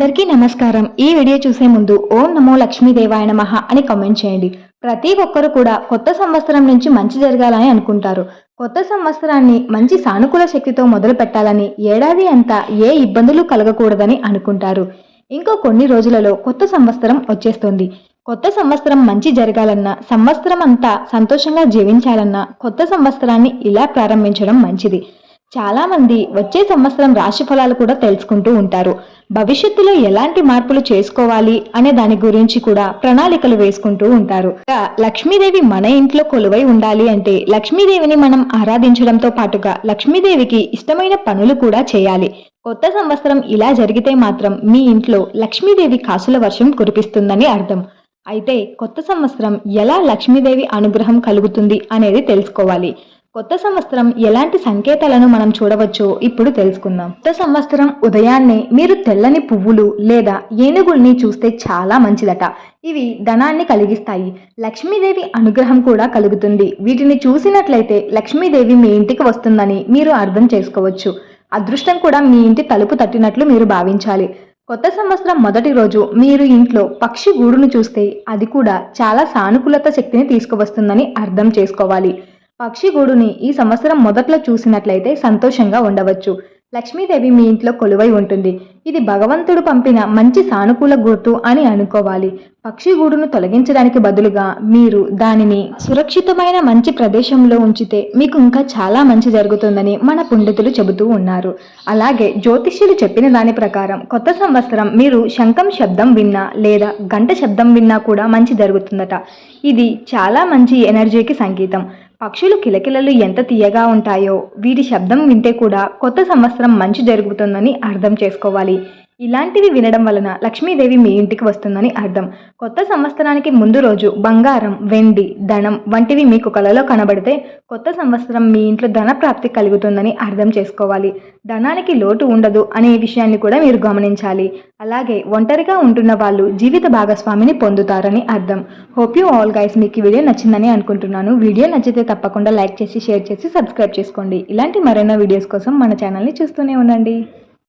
అందరికీ నమస్కారం. ఈ వీడియో చూసే ముందు ఓం నమో లక్ష్మీదేవాయ నమః అని కామెంట్ చేయండి. ప్రతి ఒక్కరు కూడా కొత్త సంవత్సరం నుంచి మంచి జరగాలని అనుకుంటారు. కొత్త సంవత్సరాన్ని మంచి సానుకూల శక్తితో మొదలు పెట్టాలని, ఏడాది అంతా ఏ ఇబ్బందులు కలగకూడదని అనుకుంటారు. ఇంకో కొన్ని రోజులలో కొత్త సంవత్సరం వచ్చేస్తుంది. కొత్త సంవత్సరం మంచి జరగాలన్నా, సంవత్సరం అంతా సంతోషంగా జీవించాలన్నా కొత్త సంవత్సరాన్ని ఇలా ప్రారంభించడం మంచిది. చాలా మంది వచ్చే సంవత్సరం రాశి ఫలాలు కూడా తెలుసుకుంటూ ఉంటారు. భవిష్యత్తులో ఎలాంటి మార్పులు చేసుకోవాలి అనే దాని గురించి కూడా ప్రణాళికలు వేసుకుంటూ ఉంటారు. లక్ష్మీదేవి మన ఇంట్లో కొలువై ఉండాలి అంటే లక్ష్మీదేవిని మనం ఆరాధించడంతో పాటుగా లక్ష్మీదేవికి ఇష్టమైన పనులు కూడా చేయాలి. కొత్త సంవత్సరం ఇలా జరిగితే మాత్రం మీ ఇంట్లో లక్ష్మీదేవి కాసుల వర్షం కురిపిస్తుందని అర్థం. అయితే కొత్త సంవత్సరం ఎలా లక్ష్మీదేవి అనుగ్రహం కలుగుతుంది అనేది తెలుసుకోవాలి. కొత్త సంవత్సరం ఎలాంటి సంకేతాలను మనం చూడవచ్చో ఇప్పుడు తెలుసుకుందాం. కొత్త సంవత్సరం ఉదయాన్నే మీరు తెల్లని పువ్వులు లేదా ఏనుగుల్ని చూస్తే చాలా మంచిదట. ఇవి ధనాన్ని కలిగిస్తాయి. లక్ష్మీదేవి అనుగ్రహం కూడా కలుగుతుంది. వీటిని చూసినట్లయితే లక్ష్మీదేవి మీ ఇంటికి వస్తుందని మీరు అర్థం చేసుకోవచ్చు. అదృష్టం కూడా మీ ఇంటి తలుపు తట్టినట్లు మీరు భావించాలి. కొత్త సంవత్సరం మొదటి రోజు మీరు ఇంట్లో పక్షి గూడును చూస్తే అది కూడా చాలా సానుకూలత శక్తిని తీసుకువస్తుందని అర్థం చేసుకోవాలి. పక్షి గూడుని ఈ సంవత్సరం మొదట్లో చూసినట్లయితే సంతోషంగా ఉండవచ్చు. లక్ష్మీదేవి మీ ఇంట్లో కొలువై ఉంటుంది. ఇది భగవంతుడు పంపిన మంచి సానుకూల గుర్తు అని అనుకోవాలి. పక్షి గూడును తొలగించడానికి బదులుగా మీరు దానిని సురక్షితమైన మంచి ప్రదేశంలో ఉంచితే మీకు ఇంకా చాలా మంచి జరుగుతుందని మన పండితులు చెబుతూ ఉన్నారు. అలాగే జ్యోతిష్యులు చెప్పిన దాని ప్రకారం కొత్త సంవత్సరం మీరు శంఖం శబ్దం విన్నా లేదా గంట శబ్దం విన్నా కూడా మంచి జరుగుతుందట. ఇది చాలా మంచి ఎనర్జీకి సంకేతం. పక్షులు కిలకిలలు ఎంత తీయగా ఉంటాయో వీటి శబ్దం వింటే కూడా కొత్త సంవత్సరం మంచి జరుగుతుందని అర్థం చేసుకోవాలి. ఇలాంటివి వినడం వలన లక్ష్మీదేవి మీ ఇంటికి వస్తుందని అర్థం. కొత్త సంవత్సరానికి ముందు రోజు బంగారం, వెండి, ధనం వంటివి మీకు కలలో కనబడితే కొత్త సంవత్సరం మీ ఇంట్లో ధన ప్రాప్తి కలుగుతుందని అర్థం చేసుకోవాలి. ధనానికి లోటు ఉండదు అనే విషయాన్ని కూడా మీరు గమనించాలి. అలాగే ఒంటరిగా ఉంటున్న వాళ్ళు జీవిత భాగస్వామిని పొందుతారని అర్థం. హోప్ యూ ఆల్ గైస్, మీకు ఈ వీడియో నచ్చిందని అనుకుంటున్నాను. వీడియో నచ్చితే తప్పకుండా లైక్ చేసి, షేర్ చేసి, సబ్స్క్రైబ్ చేసుకోండి. ఇలాంటి మరెన్నో వీడియోస్ కోసం మన ఛానల్ని చూస్తూనే ఉండండి.